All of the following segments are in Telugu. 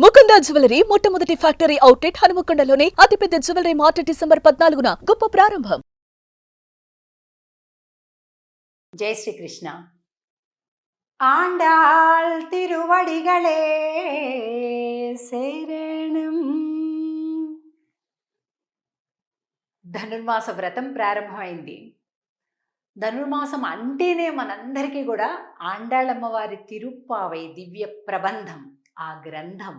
ముకుంద జ్యువెలరీ మొట్టమొదటి ఫ్యాక్టరీ అవుట్లెట్ హనుమకొండలోనే అతిపెద్ద జ్యువెలరీ మార్ట్ డిసెంబర్ 14న గొప్ప ప్రారంభం. జై శ్రీకృష్ణ. ఆండాళ్ తిరువడిగళే శరణం. ధనుర్మాస వ్రతం ప్రారంభమైంది. ధనుర్మాసం అంటేనే మనందరికీ కూడా ఆండాళ్ళమ్మవారి తిరుప్పావై దివ్య ప్రబంధం, ఆ గ్రంథం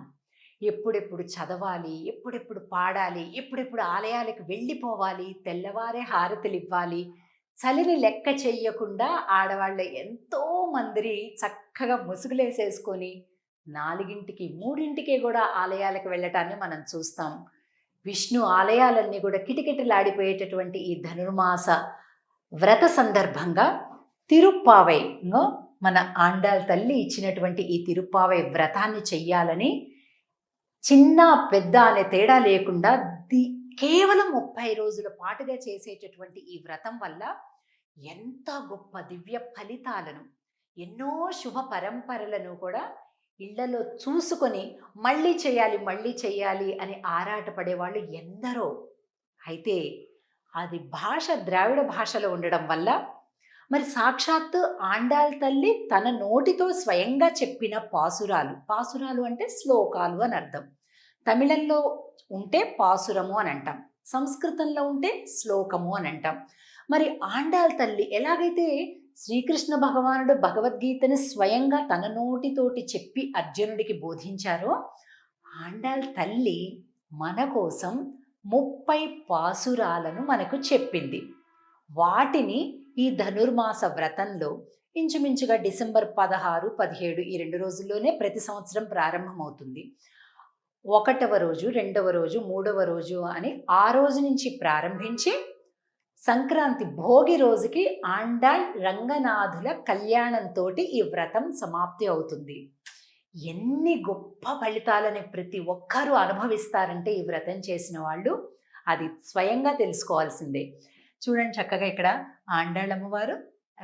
ఎప్పుడెప్పుడు చదవాలి, ఎప్పుడెప్పుడు పాడాలి, ఎప్పుడెప్పుడు ఆలయాలకు వెళ్ళిపోవాలి, తెల్లవారే హారతులు ఇవ్వాలి, చలిని లెక్క చెయ్యకుండా ఆడవాళ్ళు ఎంతో మంది చక్కగా ముసుగులేసేసుకొని 4ంటికి 3ంటికే కూడా ఆలయాలకు వెళ్ళటాన్ని మనం చూస్తాం. విష్ణు ఆలయాలన్నీ కూడా కిటకిటలాడిపోయేటటువంటి ఈ ధనుర్మాస వ్రత సందర్భంగా తిరుప్పావైలో మన ఆండాళ్ తల్లి ఇచ్చినటువంటి ఈ తిరుప్పావై వ్రతాన్ని చెయ్యాలని చిన్న పెద్ద అనే తేడా లేకుండా కేవలం 30 రోజుల పాటుగా చేసేటటువంటి ఈ వ్రతం వల్ల ఎంత గొప్ప దివ్య ఫలితాలను, ఎన్నో శుభ పరంపరలను కూడా ఇళ్లలో చూసుకొని మళ్ళీ చేయాలి అని ఆరాటపడేవాళ్ళు ఎందరో. అయితే అది భాష ద్రావిడ భాషలో ఉండడం వల్ల మరి సాక్షాత్తు ఆండాళ్ తల్లి తన నోటితో స్వయంగా చెప్పిన పాసురాలు అంటే శ్లోకాలు అని అర్థం. తమిళంలో ఉంటే పాసురము అని అంటాం, సంస్కృతంలో ఉంటే శ్లోకము అని అంటాం. మరి ఆండాళ్ తల్లి ఎలాగైతే శ్రీకృష్ణ భగవానుడు భగవద్గీతని స్వయంగా తన నోటితోటి చెప్పి అర్జునుడికి బోధించారో, ఆండాళ్ తల్లి మన కోసం 30 పాసురాలను మనకు చెప్పింది. వాటిని ఈ ధనుర్మాస వ్రతంలో ఇంచుమించుగా డిసెంబర్ 16, 17 ఈ 2 రోజుల్లోనే ప్రతి సంవత్సరం ప్రారంభమవుతుంది. 1వ రోజు, 2వ రోజు, 3వ రోజు అని ఆ రోజు నుంచి ప్రారంభించి సంక్రాంతి భోగి రోజుకి ఆండాళ్ రంగనాథుల కళ్యాణంతో ఈ వ్రతం సమాప్తి అవుతుంది. ఎన్ని గొప్ప ఫలితాలని ప్రతి ఒక్కరూ అనుభవిస్తారంటే ఈ వ్రతం చేసిన వాళ్ళు అది స్వయంగా తెలుసుకోవాల్సిందే. చూడండి చక్కగా ఇక్కడ ఆండాళ్ళమ్మవారు,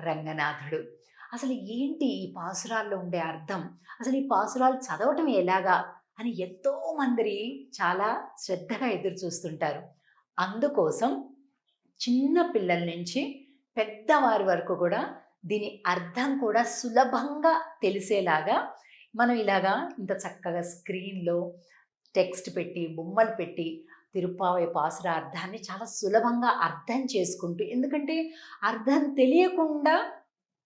రంగనాథుడు. అసలు ఏంటి ఈ పాసురాల్లో ఉండే అర్థం, అసలు ఈ పాసురాలు చదవటం ఎలాగా అని ఎంతో మంది చాలా శ్రద్ధగా ఎదురు చూస్తుంటారు. అందుకోసం చిన్న పిల్లల నుంచి పెద్దవారి వరకు కూడా దీని అర్థం కూడా సులభంగా తెలిసేలాగా మనం ఇలాగా ఇంత చక్కగా స్క్రీన్లో టెక్స్ట్ పెట్టి, బొమ్మలు పెట్టి తిరుప్పావై పాసుర అర్థాన్ని చాలా సులభంగా అర్థం చేసుకుంటూ, ఎందుకంటే అర్థం తెలియకుండా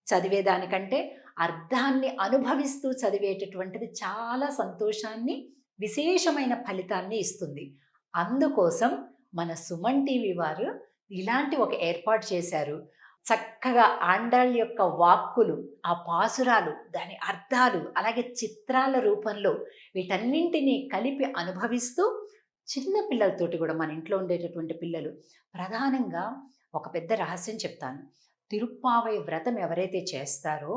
చదివేదానికంటే అర్థాన్ని అనుభవిస్తూ చదివేటటువంటిది చాలా సంతోషాన్ని, విశేషమైన ఫలితాన్ని ఇస్తుంది. అందుకోసం మన సుమన్ టీవీ వారు ఇలాంటి ఒక ఏర్పాటు చేశారు. చక్కగా ఆండాళ్ యొక్క వాక్కులు, ఆ పాసురాలు, దాని అర్థాలు, అలాగే చిత్రాల రూపంలో వీటన్నింటినీ కలిపి అనుభవిస్తూ చిన్న పిల్లలతోటి కూడా, మన ఇంట్లో ఉండేటటువంటి పిల్లలు, ప్రధానంగా ఒక పెద్ద రహస్యం చెప్తాను. తిరుప్పావై వ్రతం ఎవరైతే చేస్తారో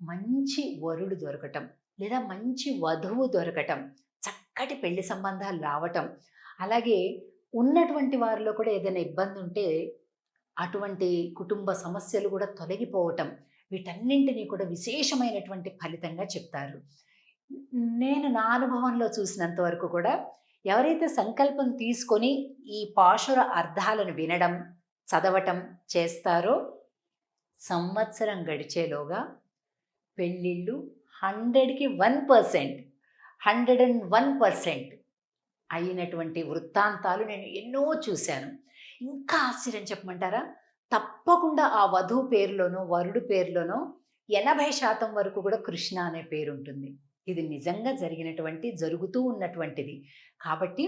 మంచి వరుడు దొరకటం, లేదా మంచి వధువు దొరకటం, చక్కటి పెళ్లి సంబంధాలు రావటం, అలాగే ఉన్నటువంటి వారిలో కూడా ఏదైనా ఇబ్బంది ఉంటే అటువంటి కుటుంబ సమస్యలు కూడా తొలగిపోవటం, వీటన్నింటినీ కూడా విశేషమైనటువంటి ఫలితంగా చెప్తారు. నేను నా అనుభవంలో చూసినంత వరకు కూడా ఎవరైతే సంకల్పం తీసుకొని ఈ పాశుర అర్థాలను వినడం, చదవటం చేస్తారో సంవత్సరం గడిచేలోగా పెళ్ళిళ్ళు 100కి 1%, 101% అయినటువంటి వృత్తాంతాలు నేను ఎన్నో చూశాను. ఇంకా ఆశ్చర్యం చెప్పమంటారా? తప్పకుండా ఆ వధువు పేరులోనో వరుడు పేరులోనో 80% వరకు కూడా కృష్ణ అనే పేరు ఉంటుంది. ఇది నిజంగా జరుగుతూ ఉన్నటువంటిది. కాబట్టి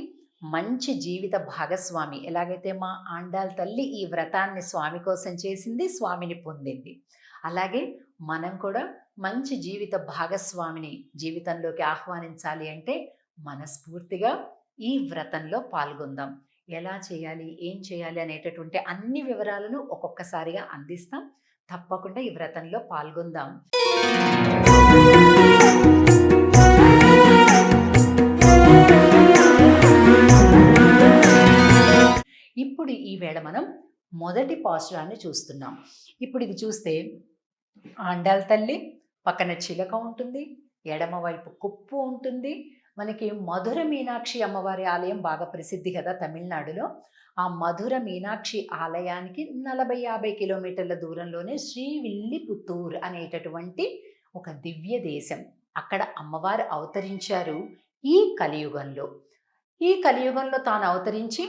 మంచి జీవిత భాగస్వామి, ఎలాగైతే మా ఆండాళ్ తల్లి ఈ వ్రతాన్ని స్వామి కోసం చేసింది, స్వామిని పొందింది, అలాగే మనం కూడా మంచి జీవిత భాగస్వామిని జీవితంలోకి ఆహ్వానించాలి అంటే మనస్ఫూర్తిగా ఈ వ్రతంలో పాల్గొందాం. ఎలా చేయాలి, ఏం చేయాలి అనేటటువంటి అన్ని వివరాలను ఒక్కొక్కసారిగా అందిస్తాం. తప్పకుండా ఈ వ్రతంలో పాల్గొందాం. ఇప్పుడు ఈవేళ మనం మొదటి పాసురాన్ని చూస్తున్నాం. ఇప్పుడు ఇది చూస్తే ఆండాళ్ తల్లి పక్కన చిలక ఉంటుంది, ఎడమవైపు కుప్పు ఉంటుంది, మనకి మధుర మీనాక్షి అమ్మవారి ఆలయం బాగా ప్రసిద్ధి కదా తమిళనాడులో. ఆ మధుర మీనాక్షి ఆలయానికి 40-50 కిలోమీటర్ల దూరంలోనే శ్రీవిల్లిపుత్తూర్ అనేటటువంటి ఒక దివ్య దేశం. అక్కడ అమ్మవారు అవతరించారు ఈ కలియుగంలో. ఈ కలియుగంలో తాను అవతరించి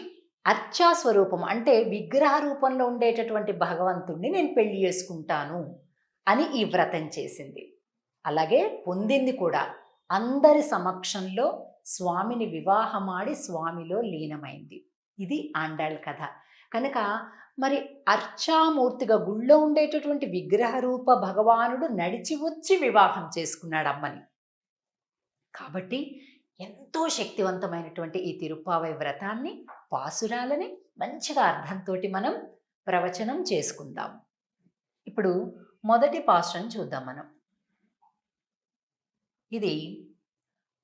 అర్చా స్వరూపం అంటే విగ్రహ రూపంలో ఉండేటటువంటి భగవంతుణ్ణి నేను పెళ్లి చేసుకుంటాను అని ఈ వ్రతం చేసింది. అలాగే పొందింది కూడా. అందరి సమక్షంలో స్వామిని వివాహమాడి స్వామిలో లీనమైంది. ఇది ఆండాళ్ కథ. కనుక మరి అర్చామూర్తిగా గుళ్ళో ఉండేటటువంటి విగ్రహ రూప భగవానుడు నడిచి వచ్చి వివాహం చేసుకున్నాడు అమ్మని. కాబట్టి ఎంతో శక్తివంతమైనటువంటి ఈ తిరుప్పావై వ్రతాన్ని, పాసురాలని మంచిగా అర్థంతో మనం ప్రవచనం చేసుకుందాం. ఇప్పుడు మొదటి పాసురం చూద్దాం మనం. ఇది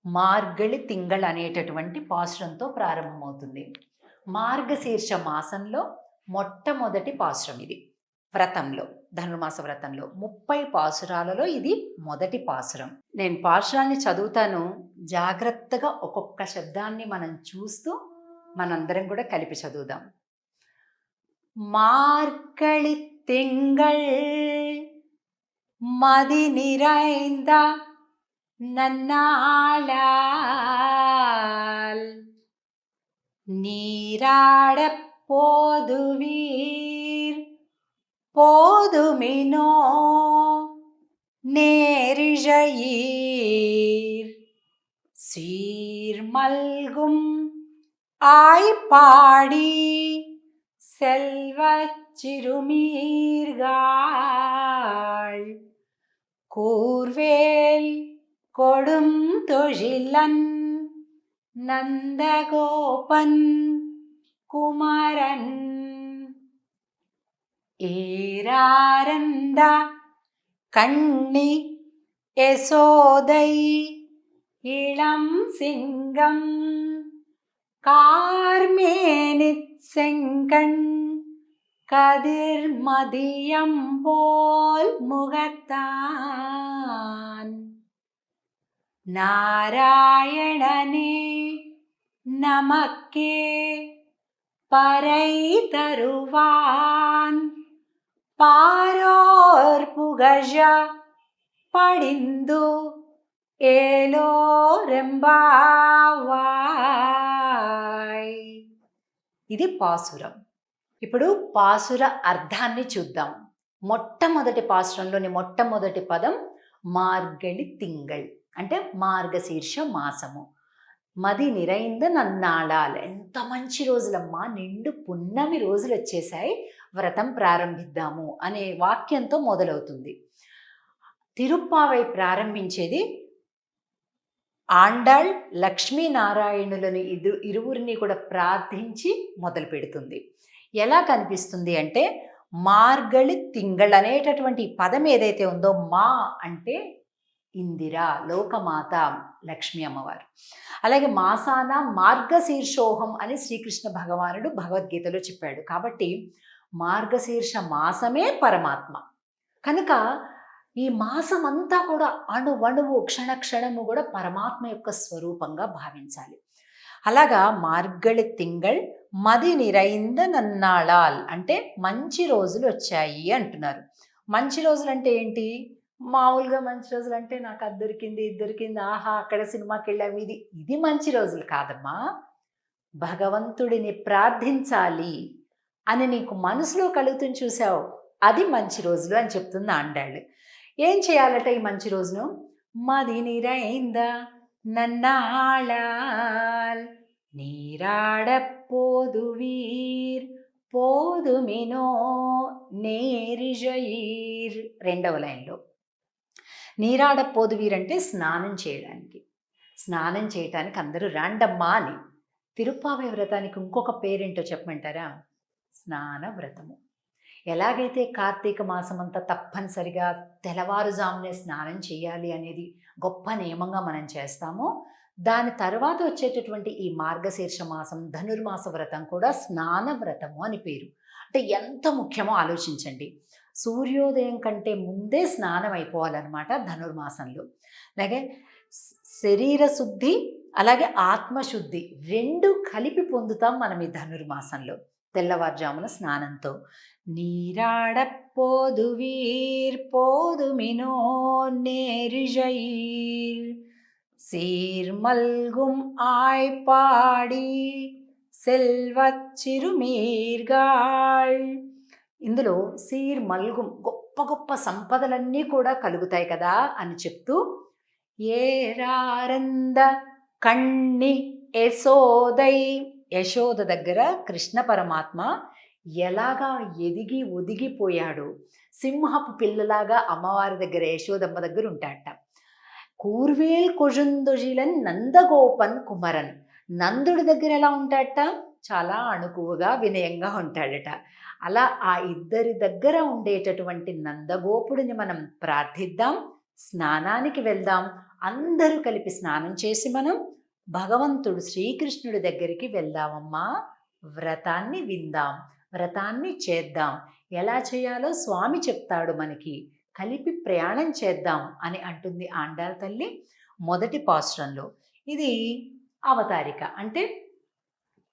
మార్గళి తింగళ్ అనేటటువంటి పాసురంతో ప్రారంభమవుతుంది. మార్గశీర్ష మాసంలో మొట్టమొదటి పాసురం ఇది. వ్రతంలో, ధనుర్మాస వ్రతంలో 30 పాసురాలలో ఇది మొదటి పాసురం. నేను పాసురాన్ని చదువుతాను, జాగ్రత్తగా ఒక్కొక్క శబ్దాన్ని మనం చూస్తూ మనందరం కూడా కలిపి చదువుదాం. మార్గళి తింగళ్ మది நிறைந்த நன்னாளால் நீராடப் போதுவீர் போதுமினோ நேரிழையீர் சீர்மல்கும் ஆய்ப்பாடி செல்வச் சிறுமீர்காள் கூர்வேல் கொடும் தொழிலன் நந்தகோபன் குமரன் ஏராரந்த கண்ணி யசோதை இளம் சிங்கம் கார்மேனிச் செங்கண் கதிர் மதியம் போல் முகத்தான் நாராயணனே நமக்கே பறை தருவான் பாரோர் புகழ படிந்து ఏలోరెంబావాయ్. ఇది పాసురం. ఇప్పుడు పాసుర అర్థాన్ని చూద్దాం. మొట్టమొదటి పాసురంలోని మొట్టమొదటి పదం మార్గళి తింగళ్ అంటే మార్గశీర్ష మాసము. మది నిరైంద నన్నాళాల్, ఎంత మంచి రోజులమ్మా, నిండు పున్నమి రోజులు వచ్చేసాయి, వ్రతం ప్రారంభిద్దాము అనే వాక్యంతో మొదలవుతుంది. తిరుప్పావై ప్రారంభించేది ఆండాళ్ లక్ష్మీనారాయణులను ఇరువురిని కూడా ప్రార్థించి మొదలు పెడుతుంది. ఎలా కనిపిస్తుంది అంటే మార్గళి తింగళ్ అనేటటువంటి పదం ఏదైతే ఉందో, మా అంటే ఇందిర, లోకమాత లక్ష్మీ అమ్మవారు. అలాగే మాసాన మార్గశీర్షోహం అని శ్రీకృష్ణ భగవానుడు భగవద్గీతలో చెప్పాడు. కాబట్టి మార్గశీర్ష మాసమే పరమాత్మ. కనుక ఈ మాసం అంతా కూడా అణువణువు క్షణక్షణము కూడా పరమాత్మ యొక్క స్వరూపంగా భావించాలి. అలాగా మార్గళి తింగళ్ మది నిరైంద నన్నాళాల్ అంటే మంచి రోజులు వచ్చాయి అంటున్నారు. మంచి రోజులు అంటే ఏంటి? మామూలుగా మంచి రోజులు అంటే నాకు అది దొరికింది, ఇది దొరికింది, ఆహా అక్కడ సినిమాకి వెళ్ళాము, ఇది మంచి రోజులు కాదమ్మా. భగవంతుడిని ప్రార్థించాలి అని నీకు మనసులో కలుగుతుంది చూసావు, అది మంచి రోజులు అని చెప్తుంది ఆండాళ్ళు. ఏం చేయాలట ఈ మంచి రోజును? మది నిరైంద నన్నాళాల్ நீராடப் போதுவீர் போதுமினோ నేరిజయీర్. రెండవ లైన్లో నీరాడ పోదువీర్ అంటే స్నానం చేయడానికి. స్నానం చేయటానికి అందరూ రాండమ్మా అని. తిరుప్పావై వ్రతానికి ఇంకొక పేరేంటో చెప్పమంటారా? స్నాన వ్రతము. ఎలాగైతే కార్తీక మాసం అంతా తప్పనిసరిగా తెల్లవారుజామునే స్నానం చేయాలి అనేది గొప్ప నియమంగా మనం చేస్తామో, దాని తర్వాత వచ్చేటటువంటి ఈ మార్గశీర్ష మాసం ధనుర్మాస వ్రతం కూడా స్నాన వ్రతము అని పేరు. అంటే ఎంత ముఖ్యమో ఆలోచించండి. సూర్యోదయం కంటే ముందే స్నానం అయిపోవాలన్నమాట ధనుర్మాసంలో. అలాగే శరీర శుద్ధి, అలాగే ఆత్మశుద్ధి రెండు కలిపి పొందుతాం మనం ఈ ధనుర్మాసంలో తెల్లవారుజామున స్నానంతో. நீராடப்போதுவீர் போதுமினோ நேரிழையீர் சீர்மல்கும் ஆய்ப்பாடி సెల్వత్ చిరుమీర్గాళ్. ఇందులో సీర్ మల్గుం గొప్ప గొప్ప సంపదలన్నీ కూడా కలుగుతాయి కదా అని చెప్తూ, ఏరారంద కణ్ణి యశోదై, యశోద దగ్గర కృష్ణ పరమాత్మ ఎలాగా ఎదిగి ఒదిగిపోయాడు, సింహపు పిల్లలాగా అమ్మవారి దగ్గర యశోదమ్మ దగ్గర ఉంటాడట. కూర్వేల్ కొజుందొజిలన్ నందగోపన్ కుమరన్, నందుడి దగ్గర ఎలా ఉంటాడట, చాలా అణుకువగా వినయంగా ఉంటాడట. అలా ఆ ఇద్దరి దగ్గర ఉండేటటువంటి నందగోపుడిని మనం ప్రార్థిద్దాం, స్నానానికి వెళ్దాం. అందరూ కలిపి స్నానం చేసి మనం భగవంతుడు శ్రీకృష్ణుడి దగ్గరికి వెళ్దామమ్మా. వ్రతాన్ని విందాం, వ్రతాన్ని చేద్దాం. ఎలా చేయాలో స్వామి చెప్తాడు మనకి, కలిపి ప్రయాణం చేద్దాం అని అంటుంది ఆండాళ్ తల్లి మొదటి పాసురంలో. ఇది అవతారిక అంటే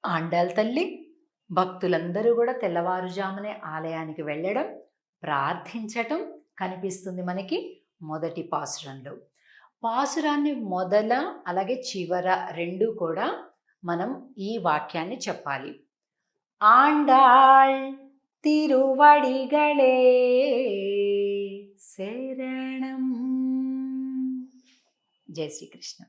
ఆండాళ్ తల్లి భక్తులందరూ కూడా తెల్లవారుజామునే ఆలయానికి వెళ్ళడం, ప్రార్థించటం కనిపిస్తుంది మనకి మొదటి పాసురంలో. పాసురాన్ని మొదల అలాగే చివర రెండు కూడా మనం ఈ వాక్యాన్ని చెప్పాలి. ఆండాళ్ తిరువడిగళే శరణం. జై శ్రీకృష్ణ.